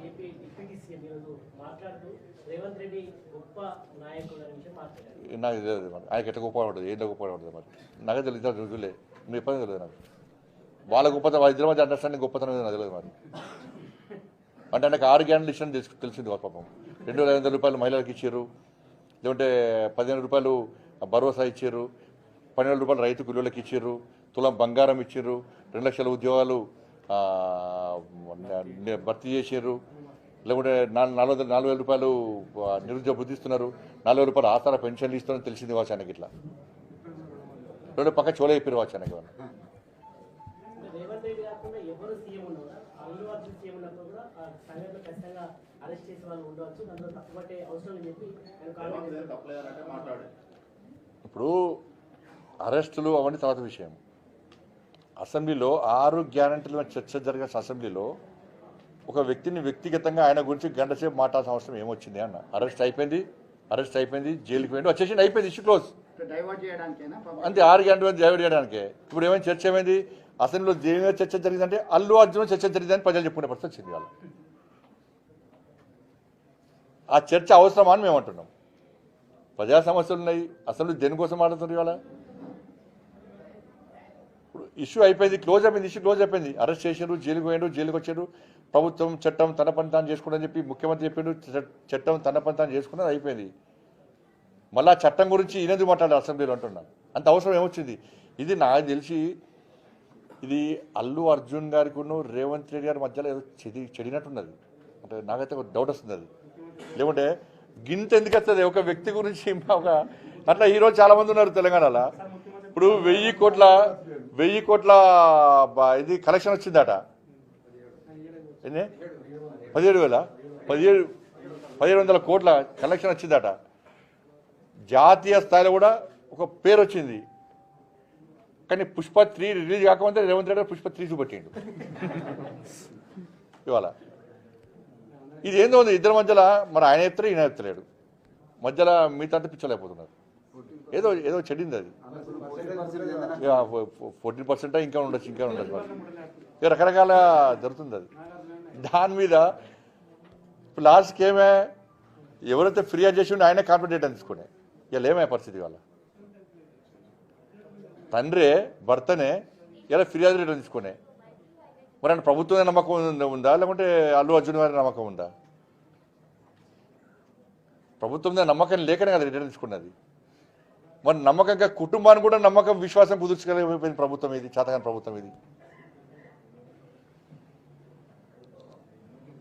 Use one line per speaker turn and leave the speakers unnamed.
AP deputy CM ఈరోజు మాట్లాడుతూ రేవంత్ రెడ్డి గొప్ప నాయకుడు అనే విషయం మాట్లాడారు.
నాకు తెలియదు మరి ఆయనకి ఎట్లా గొప్ప పడుతుంది, ఏంటో గొప్ప పడుతుంది మరి నాకే తెలియదు. రుజువులే మీ ఇబ్బంది తెలియదు నాకు. వాళ్ళ గొప్పతనం వాళ్ళ ఇద్దరి మధ్య అండర్స్టాండింగ్ గొప్పతనం నాకు తెలియదు మరి. అంటే ఆయనకు 6 గ్యారెంటీలు ఇష్టం తెలిసింది వాళ్ళ పాపం. 2,500 రూపాయలు మహిళలకు ఇచ్చారు, లేదంటే 15 రూపాయలు భరోసా ఇచ్చారు, 12 రూపాయలు రైతు కూలీలకు ఇచ్చారు, తులం బంగారం ఇచ్చారు, 2 లక్షల ఉద్యోగాలు భర్తీ చేసారు, లేకుంటే 4,000 రూపాయలు నిరుద్యోగ బుద్ధిస్తున్నారు, 4,000 రూపాయలు ఆధార పెన్షన్లు ఇస్తారని తెలిసింది వాచ్ ఆయనకి. ఇట్లా రెండు పక్క చోళ అయిపోయారు వాచ్ ఆయనకి.
రేవంత్ రెడ్డి కాకుండా ఎవరు సీఎం ఉన్నారు, అల్లు అర్జున్ సీఎం ఉన్నప్పుడు కూడా ఆ సంఘటన ఖచ్చితంగా అరెస్ట్ చేసే వాళ్ళు ఉండవచ్చు, దాంట్లో తప్పుపట్టే అవసరం అని చెప్పి
ఇప్పుడు అరెస్టులు అవన్నీ తర్వాత విషయం. అసెంబ్లీలో 6 గ్యారెంటీల చర్చ జరిగిన అసెంబ్లీలో ఒక వ్యక్తిని వ్యక్తిగతంగా ఆయన గురించి గంట సేపు మాట్లాడాల్సిన అవసరం ఏమొచ్చింది అన్న. అరెస్ట్ అయిపోయింది, జైలుకి పోయింది, వచ్చేసింది, అయిపోయింది, ఇష్యూ క్లోజ్. అంతే, 6 గ్యారెంటీ డైవర్ట్ చేయడానికే. ఇప్పుడు ఏమైనా చర్చ ఏమైంది అసెంబ్లీలో? దేని చర్చ జరిగిందంటే అల్లు అర్జున్ చర్చ జరిగిందని ప్రజలు చెప్పుకునే పరిస్థితి వచ్చింది. వాళ్ళు ఆ చర్చ అవసరమా అని మేము అంటున్నాం. ప్రజా సమస్యలు ఉన్నాయి, అసెంబ్లీ దేనికోసం మాట్లాడుతున్నారు ఇవాళ? ఇష్యూ అయిపోయింది, క్లోజ్ అయిపోయింది, ఇష్యూ క్లోజ్ అయిపోయింది. అరెస్ట్ చేశారు, జైలుకి పోయారు, జైలుకి వచ్చారు. ప్రభుత్వం చట్టం తన పని తాను చేసుకుని చెప్పి ముఖ్యమంత్రి చెప్పిండు, చట్టం తన పని తాను చేసుకున్నది అయిపోయింది. మళ్ళీ ఆ చట్టం గురించి ఈయనది మాట్లాడారు అసెంబ్లీలో అంటున్నా. అంత అవసరం ఏమొచ్చింది? ఇది నాకు తెలిసి ఇది అల్లు అర్జున్ గారికి రేవంత్ రెడ్డి గారి మధ్యలో ఏదో చెడినట్టున్నది. అంటే నాకైతే ఒక డౌట్ వస్తుంది అది. లేకుంటే గింత ఎందుకు వస్తుంది ఒక వ్యక్తి గురించి? ఒక అట్లా ఈరోజు చాలా మంది ఉన్నారు తెలంగాణలో. ఇప్పుడు 1000 కోట్ల ఇది కలెక్షన్ వచ్చిందట. ఎన్ని? 17,000 కోట్ల కలెక్షన్ వచ్చిందట. జాతీయ స్థాయిలో కూడా ఒక పేరు వచ్చింది. కానీ పుష్ప 3 రిలీజ్ కాకముందే రేవంత్ రెడ్డి పుష్ప 3 చూపెట్టిండు ఇవాళ. ఇది ఏందో ఉంది ఇద్దరి మధ్యలో. మరి ఆయన ఎత్తలేడు, ఈయన ఎత్తలేడు, మధ్యలో మిగతా అంతా పిచ్చలేకపోతున్నారు. ఏదో చెడింది అది. 14% ఇంకా ఉండొచ్చు మరి రకరకాల జరుగుతుంది అది. దాని మీద లాస్ట్కి ఏమే ఎవరైతే ఫిర్యాదు చేసి ఉండి ఆయనే కాంప్లైంట్ తీసుకునే ఇలా ఏమే పరిస్థితి వాళ్ళ తండ్రే భర్తనే ఇలా ఫిర్యాదు రిటర్న్ తీసుకునే. మరి ఆయన ప్రభుత్వం నమ్మకం ఉందా, లేకుంటే అల్లు అర్జున్ గారి నమ్మకం ఉందా? ప్రభుత్వం మీద నమ్మకం లేకనే కదా రిటర్న్ తీసుకున్నది. మరి నమ్మకంగా కుటుంబాన్ని కూడా నమ్మకం విశ్వాసం కుదుర్చుకోలేకపోయింది ప్రభుత్వం ఇది, చేతకాని ప్రభుత్వం ఇది.